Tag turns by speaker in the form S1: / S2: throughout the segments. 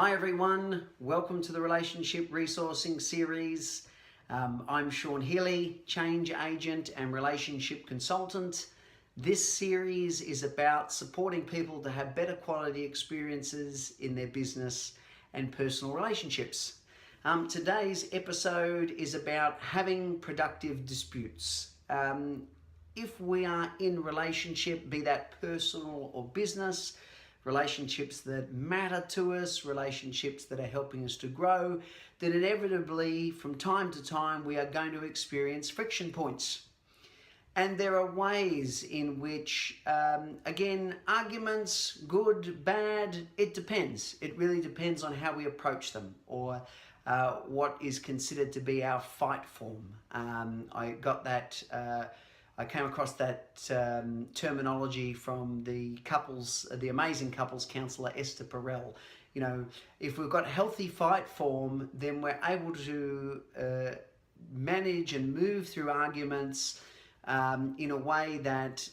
S1: Hi everyone, welcome to the Relationship Resourcing Series. I'm Sean Healy, change agent and relationship consultant. This series is about supporting people to have better quality experiences in their business and personal relationships. Today's episode is about having productive disputes. If we are in relationship, be that personal or business, relationships that matter to us, relationships that are helping us to grow, then inevitably from time to time we are going to experience friction points. And there are ways in which, again, arguments, good, bad, it depends. It really depends on how we approach them or what is considered to be our fight form. I came across that terminology from the amazing couples counsellor Esther Perel. You know, if we've got healthy fight form, then we're able to manage and move through arguments in a way that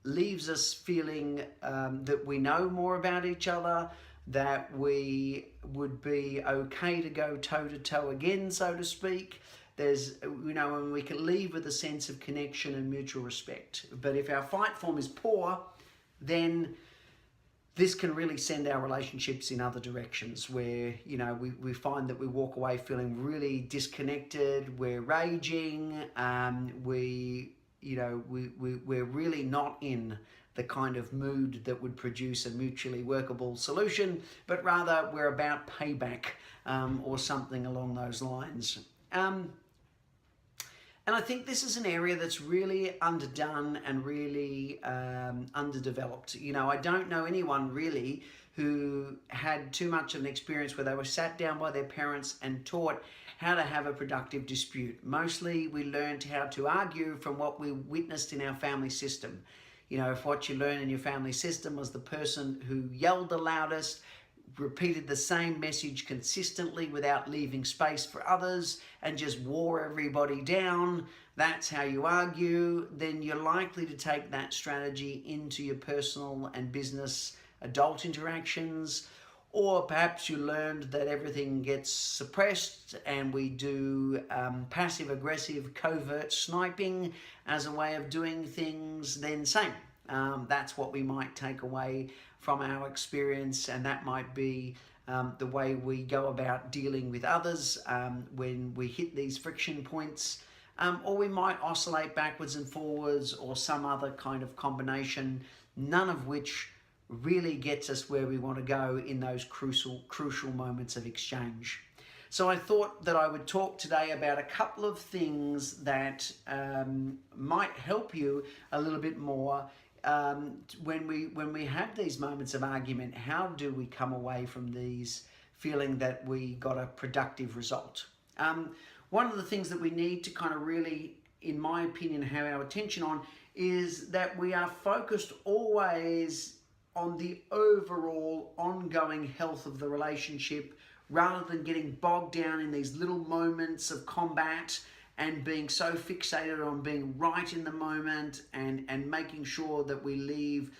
S1: leaves us feeling that we know more about each other, that we would be okay to go toe to toe again, so to speak. And we can leave with a sense of connection and mutual respect. But if our fight form is poor, then this can really send our relationships in other directions where, we find that we walk away feeling really disconnected, we're raging, we're really not in the kind of mood that would produce a mutually workable solution, but rather we're about payback or something along those lines. And I think this is an area that's really underdone and really underdeveloped. I don't know anyone really who had too much of an experience where they were sat down by their parents and taught how to have a productive dispute. Mostly we learned how to argue from what we witnessed in our family system. If what you learn in your family system was the person who yelled the loudest, repeated the same message consistently without leaving space for others and just wore everybody down, that's how you argue, then you're likely to take that strategy into your personal and business adult interactions. Or perhaps you learned that everything gets suppressed and we do passive-aggressive covert sniping as a way of doing things, then same. That's what we might take away from our experience, and that might be the way we go about dealing with others when we hit these friction points. Or we might oscillate backwards and forwards or some other kind of combination, none of which really gets us where we want to go in those crucial moments of exchange. So I thought that I would talk today about a couple of things that might help you a little bit more when we have these moments of argument. How do we come away from these feeling that we got a productive result? One of the things that we need to kind of really, in my opinion, have our attention on is that we are focused always on the overall ongoing health of the relationship rather than getting bogged down in these little moments of combat and being so fixated on being right in the moment and making sure that we leave,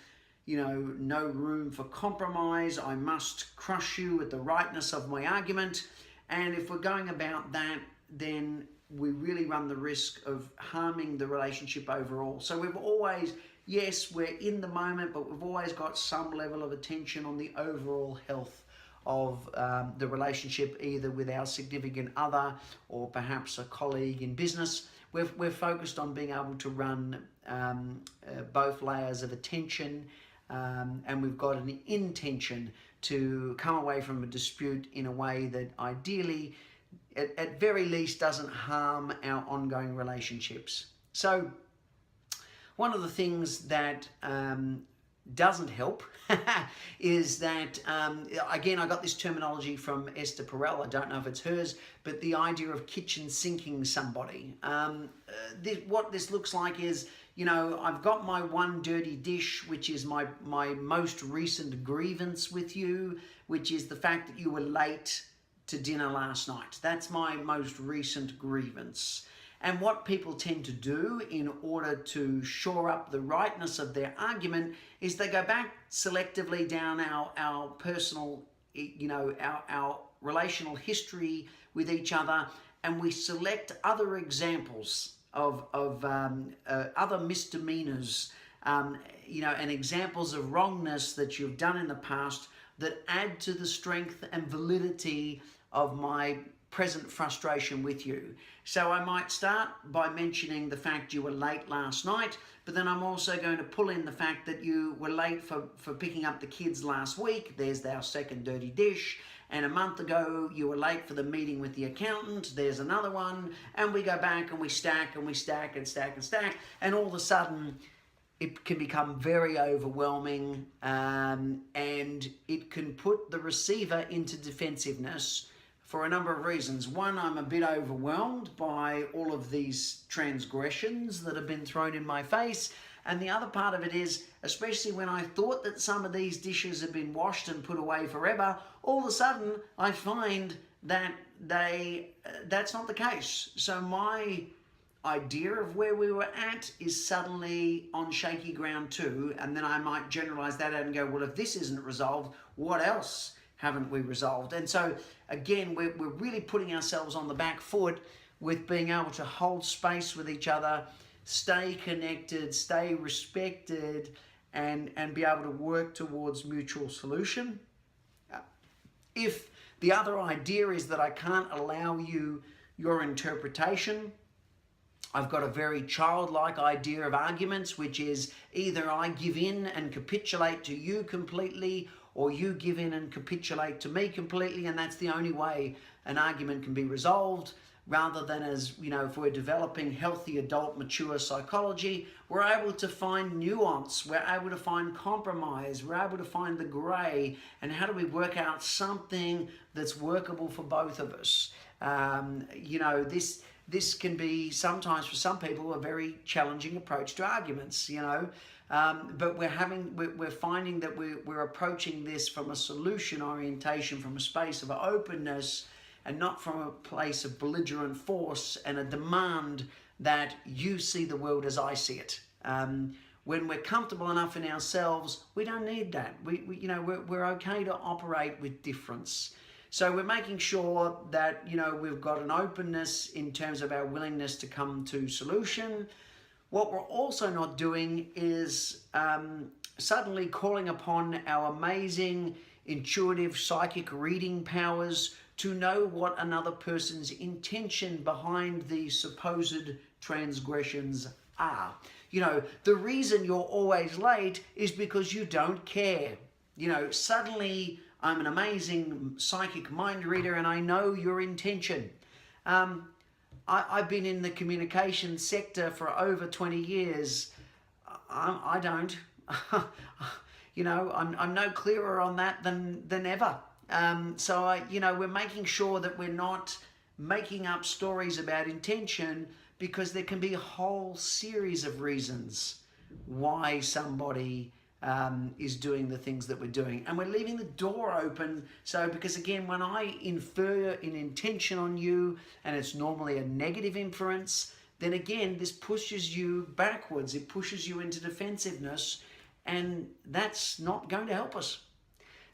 S1: no room for compromise. I must crush you with the rightness of my argument. And if we're going about that, then we really run the risk of harming the relationship overall. So we've always, yes, we're in the moment, but we've always got some level of attention on the overall health of the relationship, either with our significant other or perhaps a colleague in business. We're focused on being able to run both layers of attention, and we've got an intention to come away from a dispute in a way that ideally, at very least, doesn't harm our ongoing relationships. So one of the things that doesn't help is that, again, I got this terminology from Esther Perel. I don't know if it's hers, but the idea of kitchen sinking somebody. What this looks like is, I've got my one dirty dish, which is my most recent grievance with you, which is the fact that you were late to dinner last night. That's my most recent grievance. And what people tend to do in order to shore up the rightness of their argument is they go back selectively down our personal our relational history with each other, and we select other examples of other misdemeanors, and examples of wrongness that you've done in the past that add to the strength and validity of my present frustration with you. So I might start by mentioning the fact you were late last night, but then I'm also going to pull in the fact that you were late for picking up the kids last week. There's our second dirty dish. And a month ago, you were late for the meeting with the accountant. There's another one. And we go back and we stack and we stack and stack and stack. And all of a sudden, it can become very overwhelming, and it can put the receiver into defensiveness for a number of reasons. One, I'm a bit overwhelmed by all of these transgressions that have been thrown in my face. And the other part of it is, especially when I thought that some of these dishes had been washed and put away forever, all of a sudden I find that that's not the case. So my idea of where we were at is suddenly on shaky ground too. And then I might generalize that out and go, well, if this isn't resolved, what else haven't we resolved? And so again, we're really putting ourselves on the back foot with being able to hold space with each other, stay connected, stay respected, and be able to work towards mutual solution. If the other idea is that I can't allow you your interpretation, I've got a very childlike idea of arguments, which is either I give in and capitulate to you completely, or you give in and capitulate to me completely, and that's the only way an argument can be resolved. Rather than, as if we're developing healthy adult mature psychology, we're able to find nuance, we're able to find compromise, we're able to find the gray, and how do we work out something that's workable for both of us. This can be sometimes for some people a very challenging approach to arguments, but we're finding that we're approaching this from a solution orientation, from a space of openness, and not from a place of belligerent force and a demand that you see the world as I see it. When we're comfortable enough in ourselves, we don't need that. We're okay to operate with difference. So we're making sure that we've got an openness in terms of our willingness to come to solution. What we're also not doing is suddenly calling upon our amazing intuitive psychic reading powers to know what another person's intention behind the supposed transgressions are. The reason you're always late is because you don't care. Suddenly I'm an amazing psychic mind reader and I know your intention. I've been in the communication sector for over 20 years. I don't. I'm no clearer on that than ever. So we're making sure that we're not making up stories about intention, because there can be a whole series of reasons why somebody is doing the things that we're doing. And we're leaving the door open. So, because again, when I infer an intention on you, and it's normally a negative inference, then again, this pushes you backwards. It pushes you into defensiveness, and that's not going to help us.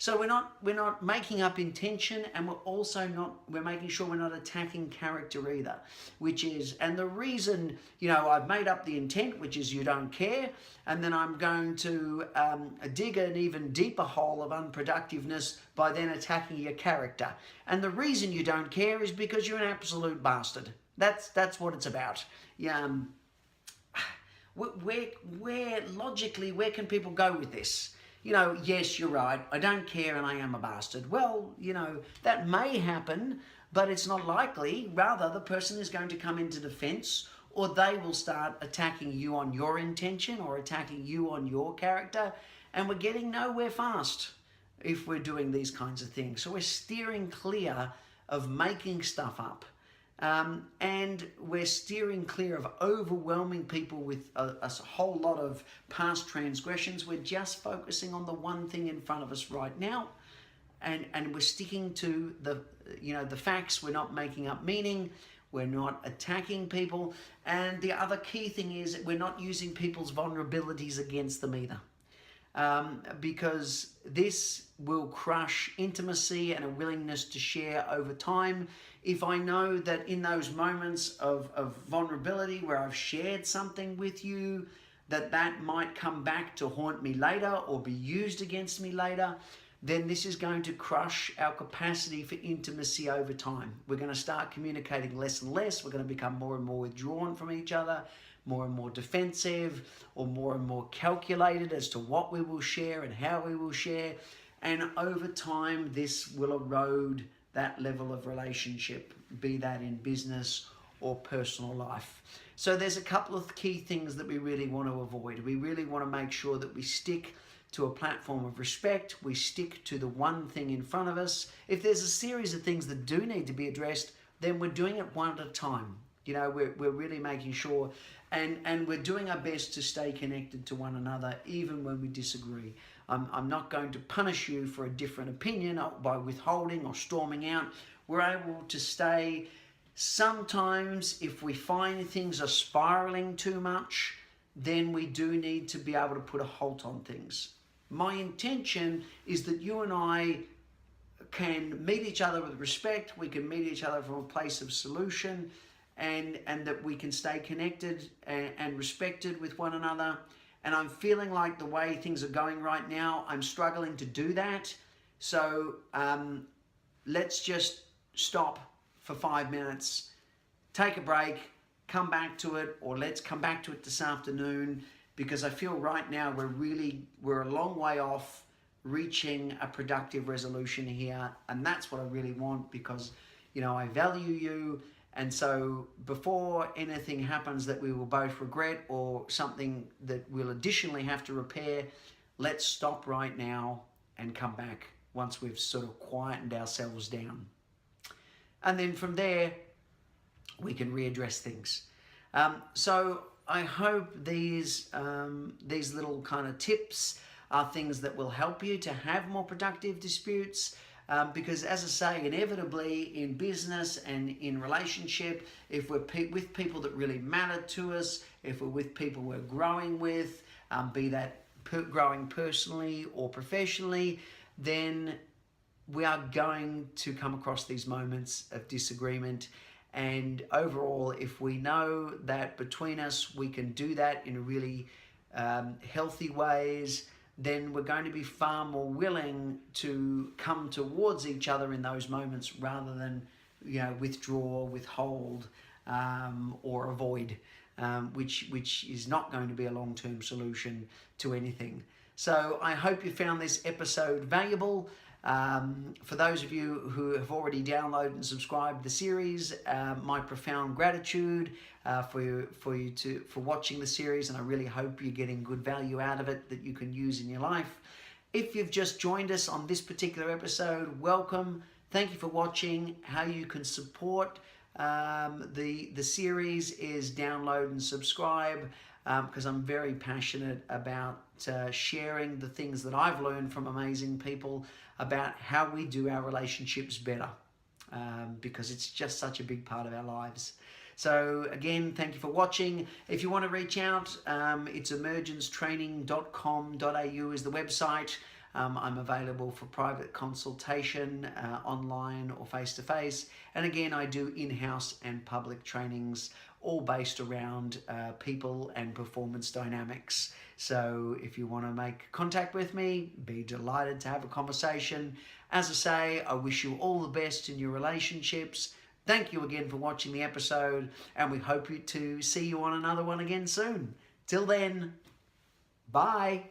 S1: So we're not making up intention, and we're making sure we're not attacking character either, and the reason, I've made up the intent, which is you don't care, and then I'm going to dig an even deeper hole of unproductiveness by then attacking your character. And the reason you don't care is because you're an absolute bastard. That's what it's about. Where logically, where can people go with this? Yes, you're right, I don't care and I am a bastard. Well, that may happen, but it's not likely. Rather, the person is going to come into defense, or they will start attacking you on your intention or attacking you on your character, and we're getting nowhere fast if we're doing these kinds of things. So we're steering clear of making stuff up. And we're steering clear of overwhelming people with a whole lot of past transgressions. We're just focusing on the one thing in front of us right now, and we're sticking to the facts. We're not making up meaning. We're not attacking people. And the other key thing is we're not using people's vulnerabilities against them either. because this will crush intimacy and a willingness to share over time. If I know that in those moments of vulnerability where I've shared something with you, that might come back to haunt me later or be used against me later, then this is going to crush our capacity for intimacy over time. We're going to start communicating less and less. We're going to become more and more withdrawn from each other, more and more defensive, or more calculated as to what we will share and how we will share. And over time, this will erode that level of relationship, be that in business or personal life. So there's a couple of key things that we really want to avoid. We really want to make sure that we stick to a platform of respect. We stick to the one thing in front of us. If there's a series of things that do need to be addressed, then we're doing it one at a time. You know, we're really making sure, and we're doing our best to stay connected to one another, even when we disagree. I'm not going to punish you for a different opinion by withholding or storming out. We're able to stay. Sometimes if we find things are spiraling too much, then we do need to be able to put a halt on things. My intention is that you and I can meet each other with respect. We can meet each other from a place of solution, and that we can stay connected and respected with one another. And I'm feeling like the way things are going right now, I'm struggling to do that. So let's just stop for 5 minutes, take a break, come back to it, or let's come back to it this afternoon, because I feel right now we're a long way off reaching a productive resolution here. And that's what I really want, because, you know, I value you. And so before anything happens that we will both regret, or something that we'll additionally have to repair, let's stop right now and come back once we've sort of quietened ourselves down. And then from there, we can readdress things. So I hope these little kind of tips are things that will help you to have more productive disputes. Because as I say, inevitably in business and in relationship, if we're with people that really matter to us, if we're with people we're growing with, be that growing personally or professionally, then we are going to come across these moments of disagreement. And overall, if we know that between us we can do that in really healthy ways, then we're going to be far more willing to come towards each other in those moments, rather than, you know, withdraw, withhold, or avoid, which is not going to be a long-term solution to anything. So I hope you found this episode valuable. For those of you who have already downloaded and subscribed the series, my profound gratitude for watching the series, and I really hope you're getting good value out of it that you can use in your life. If you've just joined us on this particular episode, welcome. Thank you for watching. How you can support the series is download and subscribe, because I'm very passionate about sharing the things that I've learned from amazing people about how we do our relationships better, because it's just such a big part of our lives. So again, thank you for watching. If you want to reach out, it's emergencetraining.com.au is the website. I'm available for private consultation, online or face-to-face. And again, I do in-house and public trainings, all based around people and performance dynamics. So if you want to make contact with me, be delighted to have a conversation. As I say, I wish you all the best in your relationships. Thank you again for watching the episode, and we hope to see you on another one again soon. Till then, bye.